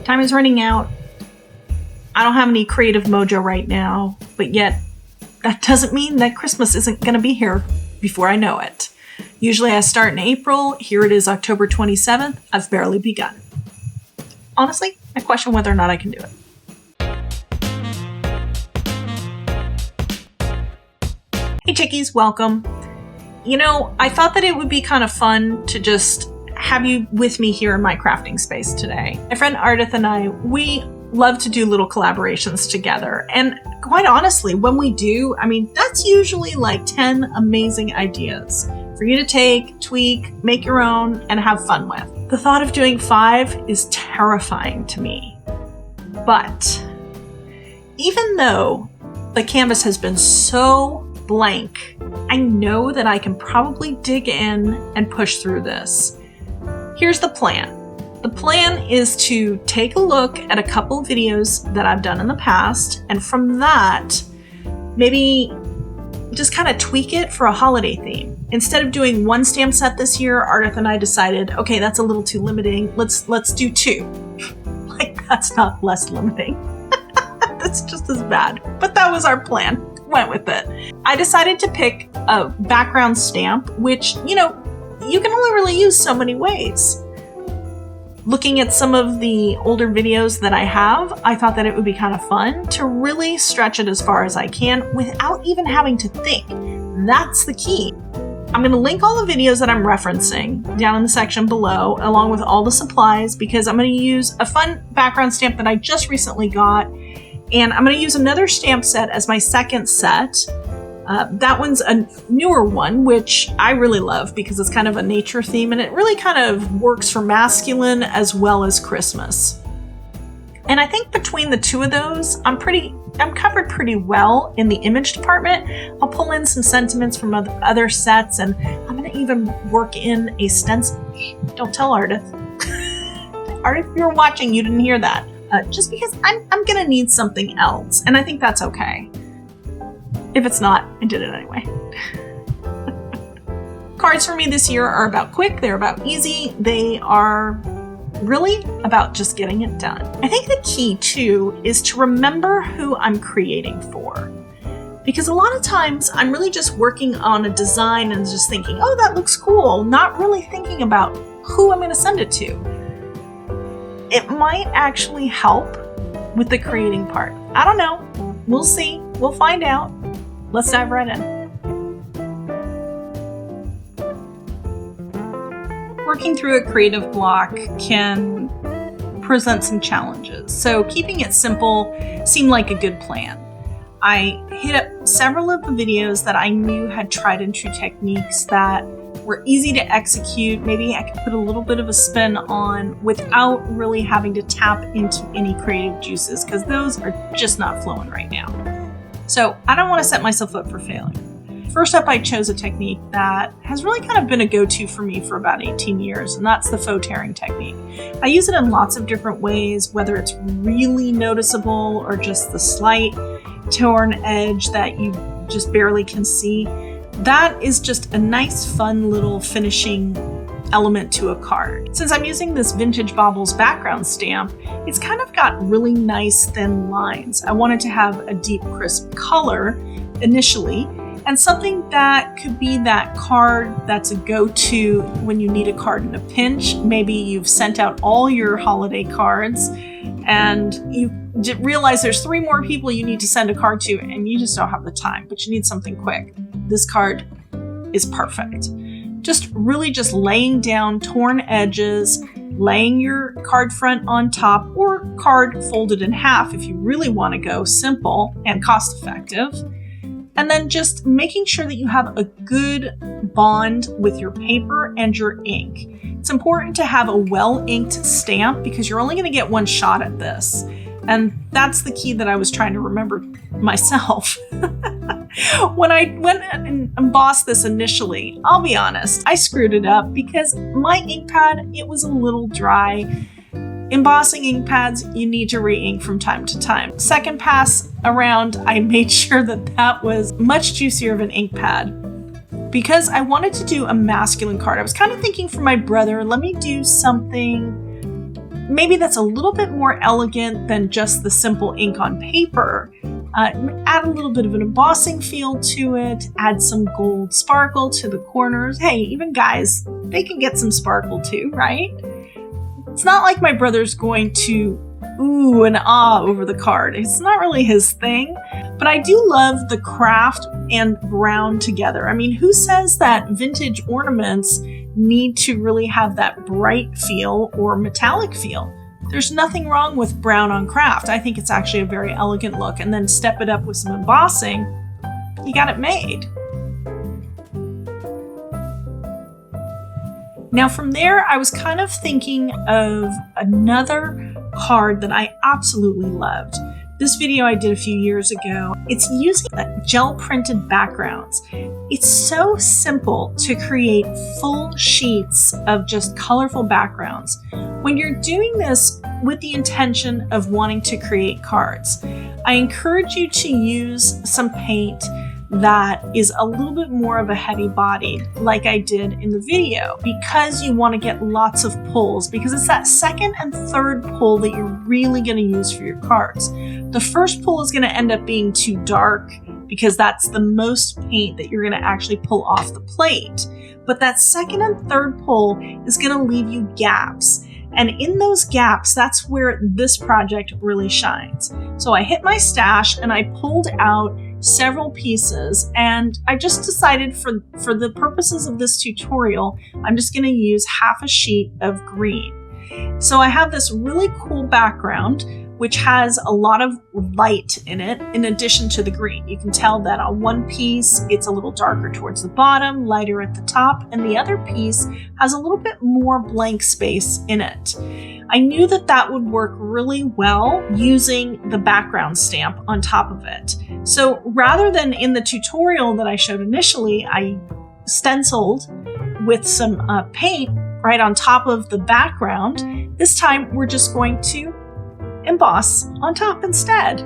Time is running out. I don't have any creative mojo right now, but yet that doesn't mean that Christmas isn't going to be here before I know it. Usually I start in April. Here it is October 27th. I've barely begun. Honestly, I question whether or not I can do it. Hey chickies, welcome. You know, I thought that it would be kind of fun to just have you with me here in my crafting space today. My friend Ardith and I, we love to do little collaborations together. And quite honestly, when we do, I mean, that's usually like 10 amazing ideas for you to take, tweak, make your own, and have fun with. The thought of doing 5 is terrifying to me. But even though the canvas has been so blank, I know that I can probably dig in and push through this. Here's the plan. The plan is to take a look at a couple videos that I've done in the past, and from that, maybe just kind of tweak it for a holiday theme. Instead of doing 1 stamp set this year, Ardith and I decided, okay, that's a little too limiting. Let's do 2. Like, that's not less limiting. That's just as bad. But that was our plan. Went with it. I decided to pick a background stamp, which, you know, you can only really use so many ways. Looking at some of the older videos that I have, I thought that it would be kind of fun to really stretch it as far as I can without even having to think. That's the key. I'm going to link all the videos that I'm referencing down in the section below, along with all the supplies, because I'm going to use a fun background stamp that I just recently got, and I'm going to use another stamp set as my second set. That one's a newer one, which I really love because it's kind of a nature theme, and it really kind of works for masculine as well as Christmas. And I think between the two of those, I'm covered pretty well in the image department. I'll pull in some sentiments from other sets, and I'm going to even work in a stencil. Don't tell Ardith. Ardith, if you're watching, you didn't hear that. Just because I'm going to need something else, and I think that's okay. If it's not, I did it anyway. Cards for me this year are about quick, they're about easy, they are really about just getting it done. I think the key too is to remember who I'm creating for. Because a lot of times I'm really just working on a design and just thinking, oh, that looks cool, not really thinking about who I'm going to send it to. It might actually help with the creating part. I don't know. We'll see. We'll find out. Let's dive right in. Working through a creative block can present some challenges, so keeping it simple seemed like a good plan. I hit up several of the videos that I knew had tried and true techniques that were easy to execute. Maybe I could put a little bit of a spin on without really having to tap into any creative juices, because those are just not flowing right now. So I don't want to set myself up for failure. First up, I chose a technique that has really kind of been a go-to for me for about 18 years, and that's the faux tearing technique. I use it in lots of different ways, whether it's really noticeable or just the slight torn edge that you just barely can see. That is just a nice, fun little finishing element to a card. Since I'm using this Vintage Baubles background stamp, it's kind of got really nice thin lines. I wanted to have a deep, crisp color initially, and something that could be that card that's a go-to when you need a card in a pinch. Maybe you've sent out all your holiday cards and you realize there's 3 more people you need to send a card to and you just don't have the time, but you need something quick. This card is perfect. Just laying down torn edges, laying your card front on top, or card folded in half if you really want to go simple and cost effective. And then just making sure that you have a good bond with your paper and your ink. It's important to have a well-inked stamp because you're only going to get one shot at this. And that's the key that I was trying to remember myself. When I went and embossed this initially, I'll be honest, I screwed it up because my ink pad, it was a little dry. Embossing ink pads, you need to re-ink from time to time. Second pass around, I made sure that that was much juicier of an ink pad because I wanted to do a masculine card. I was kind of thinking for my brother, let me do something maybe that's a little bit more elegant than just the simple ink on paper. Add a little bit of an embossing feel to it, add some gold sparkle to the corners. Hey, even guys, they can get some sparkle too, right? It's not like my brother's going to ooh and ah over the card. It's not really his thing, but I do love the craft and brown together. I mean, who says that vintage ornaments need to really have that bright feel or metallic feel? There's nothing wrong with brown on craft. I think it's actually a very elegant look, and then step it up with some embossing, you got it made. Now from there, I was kind of thinking of another card that I absolutely loved. This video I did a few years ago. It's using gel printed backgrounds. It's so simple to create full sheets of just colorful backgrounds. When you're doing this with the intention of wanting to create cards, I encourage you to use some paint that is a little bit more of a heavy body, like I did in the video, because you want to get lots of pulls, because it's that second and third pull that you're really going to use for your cards. The first pull is going to end up being too dark because that's the most paint that you're going to actually pull off the plate. But that second and third pull is going to leave you gaps. And in those gaps, that's where this project really shines. So I hit my stash and I pulled out several pieces, and I just decided for the purposes of this tutorial, I'm just going to use half a sheet of green. So I have this really cool background which has a lot of light in it in addition to the green. You can tell that on one piece it's a little darker towards the bottom, lighter at the top, and the other piece has a little bit more blank space in it. I knew that that would work really well using the background stamp on top of it. So rather than in the tutorial that I showed initially, I stenciled with some paint right on top of the background. This time we're just going to emboss on top instead.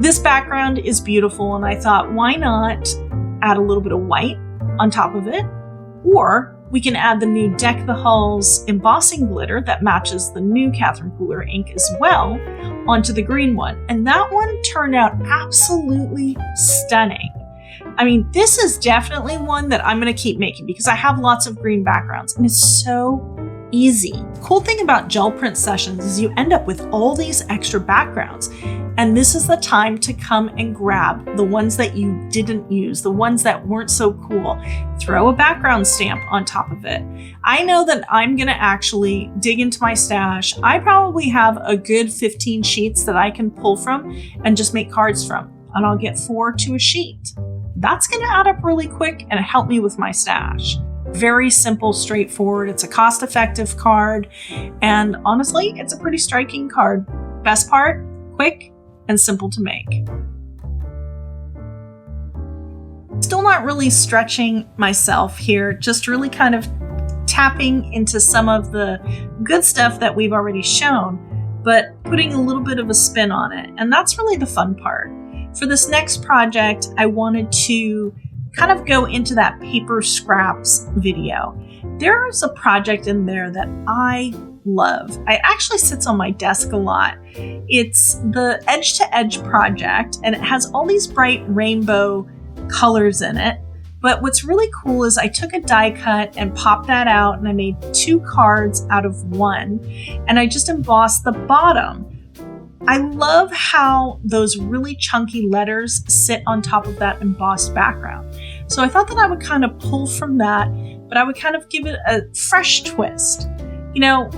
This background is beautiful, and I thought, why not add a little bit of white on top of it? Or we can add the new Deck the Halls embossing glitter that matches the new Catherine Pooler ink as well onto the green one. And that one turned out absolutely stunning. I mean, this is definitely one that I'm going to keep making because I have lots of green backgrounds and it's so easy. Cool thing about gel print sessions is you end up with all these extra backgrounds, and this is the time to come and grab the ones that you didn't use, the ones that weren't so cool. Throw a background stamp on top of it. I know that I'm gonna actually dig into my stash. I probably have a good 15 sheets that I can pull from and just make cards from, and I'll get 4 to a sheet. That's gonna add up really quick and help me with my stash. Very simple, straightforward. It's a cost-effective card, and honestly, it's a pretty striking card. Best part, quick and simple to make. Still not really stretching myself here, just really kind of tapping into some of the good stuff that we've already shown, but putting a little bit of a spin on it, and that's really the fun part. For this next project, I wanted to kind of go into that paper scraps video. There's a project in there that I love. It actually sits on my desk a lot. It's the Edge to Edge project, and it has all these bright rainbow colors in it. But what's really cool is I took a die cut and popped that out, and I made 2 cards out of 1, and I just embossed the bottom. I love how those really chunky letters sit on top of that embossed background. So I thought that I would kind of pull from that, but I would kind of give it a fresh twist. You know,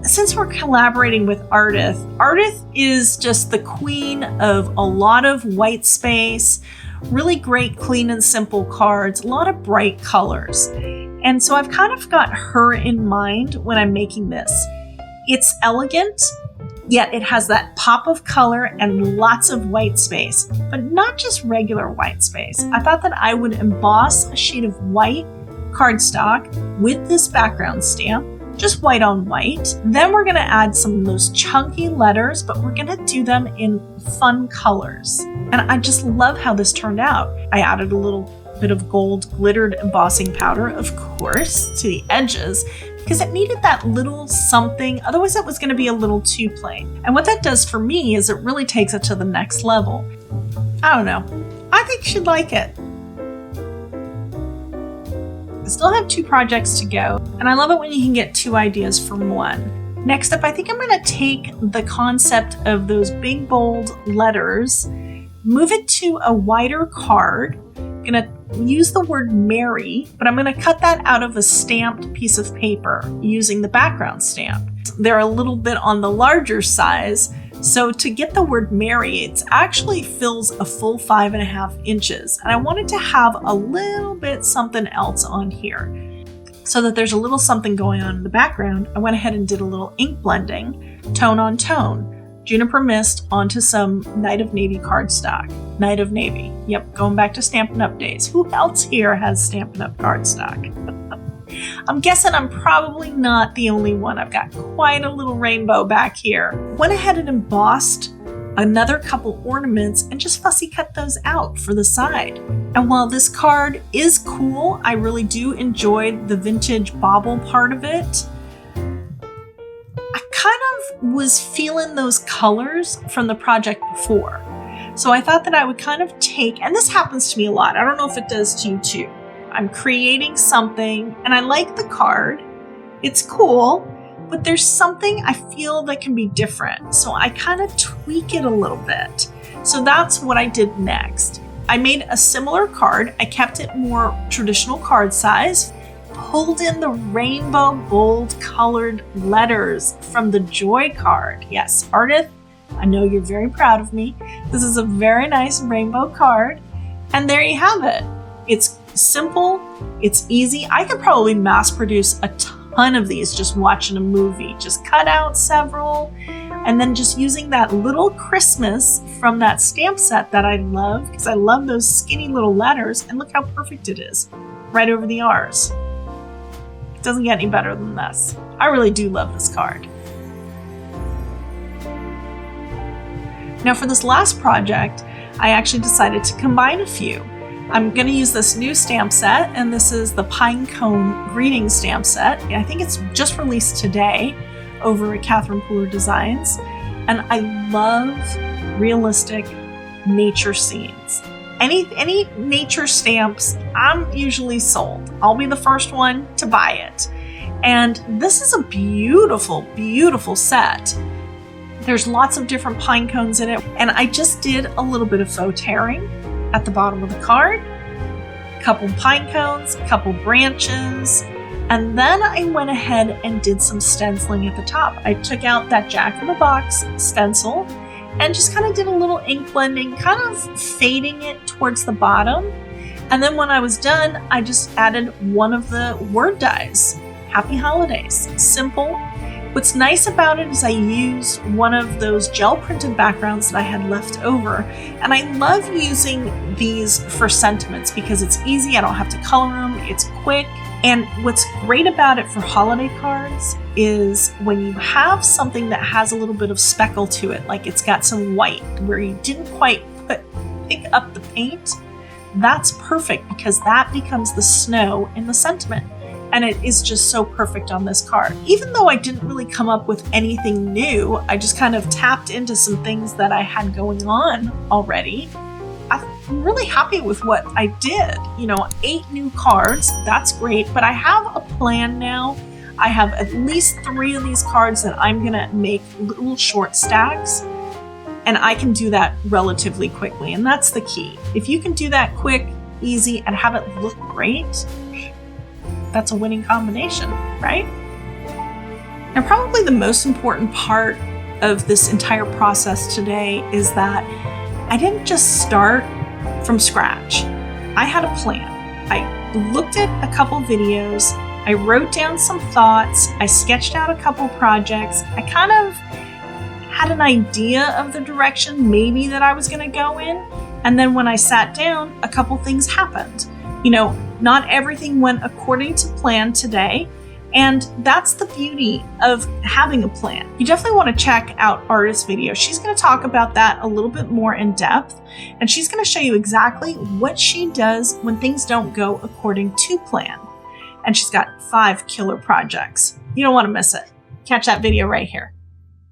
since we're collaborating with Ardith, Ardith is just the queen of a lot of white space, really great, clean and simple cards, a lot of bright colors. And so I've kind of got her in mind when I'm making this. It's elegant, yet it has that pop of color and lots of white space, but not just regular white space. I thought that I would emboss a sheet of white cardstock with this background stamp, just white on white. Then we're gonna add some of those chunky letters, but we're gonna do them in fun colors. And I just love how this turned out. I added a little bit of gold glittered embossing powder, of course, to the edges. because it needed that little something. Otherwise, it was going to be a little too plain. And what that does for me is it really takes it to the next level. I don't know. I think she'd like it. I still have 2 projects to go, and I love it when you can get 2 ideas from one. Next up, I think I'm going to take the concept of those big bold letters, move it to a wider card. I'm going to use the word Mary, but I'm going to cut that out of a stamped piece of paper using the background stamp. They're a little bit on the larger size, so to get the word Mary, it actually fills a full 5.5 inches. And I wanted to have a little bit something else on here. So that there's a little something going on in the background, I went ahead and did a little ink blending, tone on tone, Juniper Mist onto some Night of Navy cardstock. Night of Navy. Yep, going back to Stampin' Up! Days. Who else here has Stampin' Up! Cardstock? I'm guessing I'm probably not the only one. I've got quite a little rainbow back here. Went ahead and embossed another couple ornaments and just fussy cut those out for the side. And while this card is cool, I really do enjoy the vintage bauble part of it. I kind of was feeling those colors from the project before. So I thought that I would kind of take, and this happens to me a lot. I don't know if it does to you too. I'm creating something and I like the card. It's cool. But there's something I feel that can be different. So I kind of tweak it a little bit. So that's what I did next. I made a similar card. I kept it more traditional card size, pulled in the rainbow bold colored letters from the Joy card. Yes, Ardith, I know you're very proud of me. This is a very nice rainbow card. And there you have it. It's simple, it's easy. I could probably mass produce a ton of these just watching a movie. Just cut out several and then just using that little Christmas from that stamp set that I love, because I love those skinny little letters, and look how perfect it is right over the R's. It doesn't get any better than this. I really do love this card. Now for this last project, I actually decided to combine a few. I'm going to use this new stamp set, and this is the Pine Cone Greeting stamp set. I think it's just released today over at Catherine Pooler Designs, and I love realistic nature scenes. Any nature stamps, I'm usually sold. I'll be the first one to buy it. And this is a beautiful, beautiful set. There's lots of different pine cones in it, and I just did a little bit of faux tearing at the bottom of the card, a couple pine cones, a couple branches, and then I went ahead and did some stenciling at the top. I took out that Jack-in-the-Box stencil and just kind of did a little ink blending, kind of fading it towards the bottom. And then when I was done, I just added one of the word dies. Happy Holidays. Simple. What's nice about it is I used one of those gel printed backgrounds that I had left over, and I love using these for sentiments because it's easy, I don't have to color them, it's quick. And what's great about it for holiday cards is when you have something that has a little bit of speckle to it, like it's got some white where you didn't quite pick up the paint, that's perfect because that becomes the snow in the sentiment. And it is just so perfect on this card. Even though I didn't really come up with anything new, I just kind of tapped into some things that I had going on already. I'm really happy with what I did. 8 new cards, that's great, but I have a plan now. I have at least 3 of these cards that I'm gonna make little short stacks, and I can do that relatively quickly, and that's the key. If you can do that quick, easy, and have it look great, that's a winning combination, right? And probably the most important part of this entire process today is that I didn't just start from scratch. I had a plan. I looked at a couple videos, I wrote down some thoughts, I sketched out a couple projects, I kind of had an idea of the direction maybe that I was gonna go in, and then when I sat down, a couple things happened. Not everything went according to plan today, and that's the beauty of having a plan. You definitely want to check out Ardith's video. She's going to talk about that a little bit more in depth, and she's going to show you exactly what she does when things don't go according to plan. and she's got 5 killer projects. You don't want to miss it. Catch that video right here.